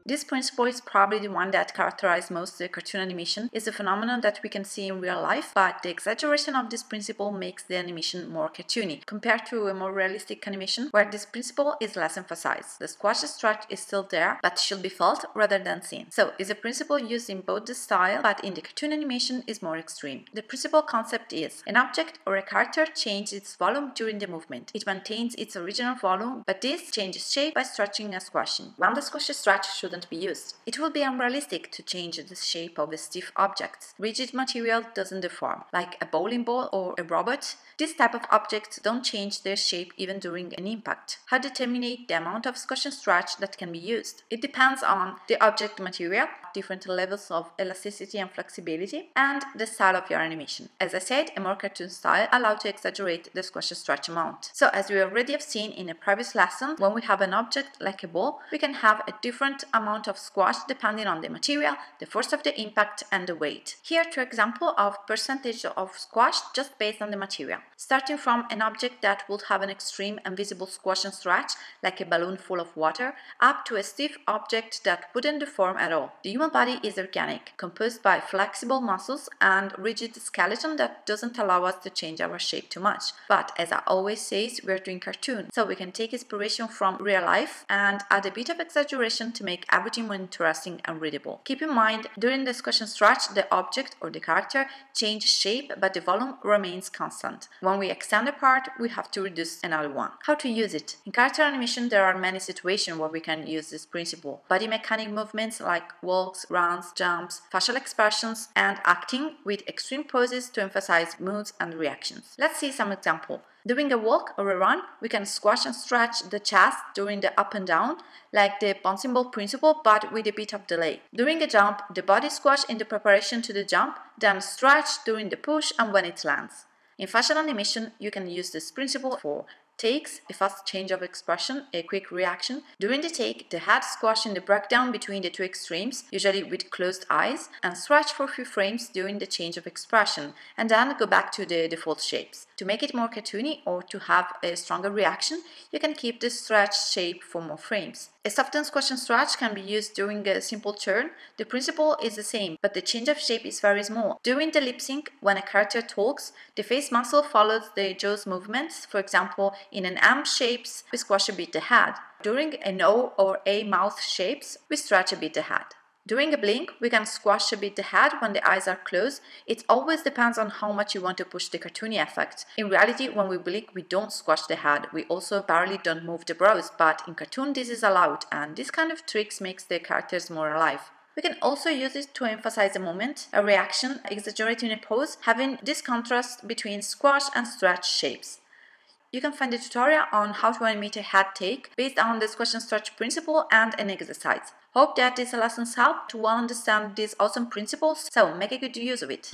This principle is probably the one that characterizes most the cartoon animation. It's a phenomenon that we can see in real life, but the exaggeration of this principle makes the animation more cartoony, compared to a more realistic animation where this principle is less emphasized. The squash stretch is still there, but should be felt rather than seen. So, it's a principle used in both the style, but in the cartoon animation is more extreme. The principal concept is an object or a character changes its volume during the movement. It maintains its original volume, but this changes shape by stretching and squashing. When the squash stretch shouldn't be used. It will be unrealistic to change the shape of a stiff object. Rigid material doesn't deform, like a bowling ball or a robot. This type of objects don't change their shape even during an impact. How to determine the amount of squash and stretch that can be used? It depends on the object material, different levels of elasticity and flexibility, and the style of your animation. As I said, a more cartoon style allows to exaggerate the squash and stretch amount. So as we already have seen in a previous lesson, when we have an object like a ball, we can have a different amount of squash depending on the material, the force of the impact, and the weight. Here, two examples of percentage of squash just based on the material. Starting from an object that would have an extreme and visible squash and stretch, like a balloon full of water, up to a stiff object that wouldn't deform at all. The human body is organic, composed by flexible muscles and rigid skeleton that doesn't allow us to change our shape too much. But as I always say, we're doing cartoon, so we can take inspiration from real life and add a bit of exaggeration to make everything more interesting and readable. Keep in mind, during the squash and stretch, the object or the character changes shape, but the volume remains constant. When we extend a part, we have to reduce another one. How to use it? In character animation, there are many situations where we can use this principle. Body mechanic movements like walks, runs, jumps, facial expressions, and acting with extreme poses to emphasize moods and reactions. Let's see some examples. During a walk or a run, we can squash and stretch the chest during the up and down, like the bouncing ball principle, but with a bit of delay. During a jump, the body squash in the preparation to the jump, then stretch during the push and when it lands. In facial animation, you can use this principle for takes, a fast change of expression, a quick reaction. During the take, the head squash in the breakdown between the two extremes, usually with closed eyes, and stretch for a few frames during the change of expression, and then go back to the default shapes. To make it more cartoony or to have a stronger reaction, you can keep the stretch shape for more frames. A softened squash and stretch can be used during a simple turn. The principle is the same, but the change of shape is very small. During the lip sync, when a character talks, the face muscle follows the jaw's movements. For example, in an M shapes, we squash a bit the head. During an O or A mouth shapes, we stretch a bit the head. During a blink, we can squash a bit the head when the eyes are closed. It always depends on how much you want to push the cartoony effect. In reality, when we blink, we don't squash the head. We also barely don't move the brows, but in cartoon this is allowed, and this kind of tricks makes the characters more alive. We can also use it to emphasize a moment, a reaction, exaggerating a pose, having this contrast between squash and stretch shapes. You can find a tutorial on how to animate a head take based on the squash and stretch principle and an exercise. Hope that these lessons help to well understand these awesome principles, so make a good use of it.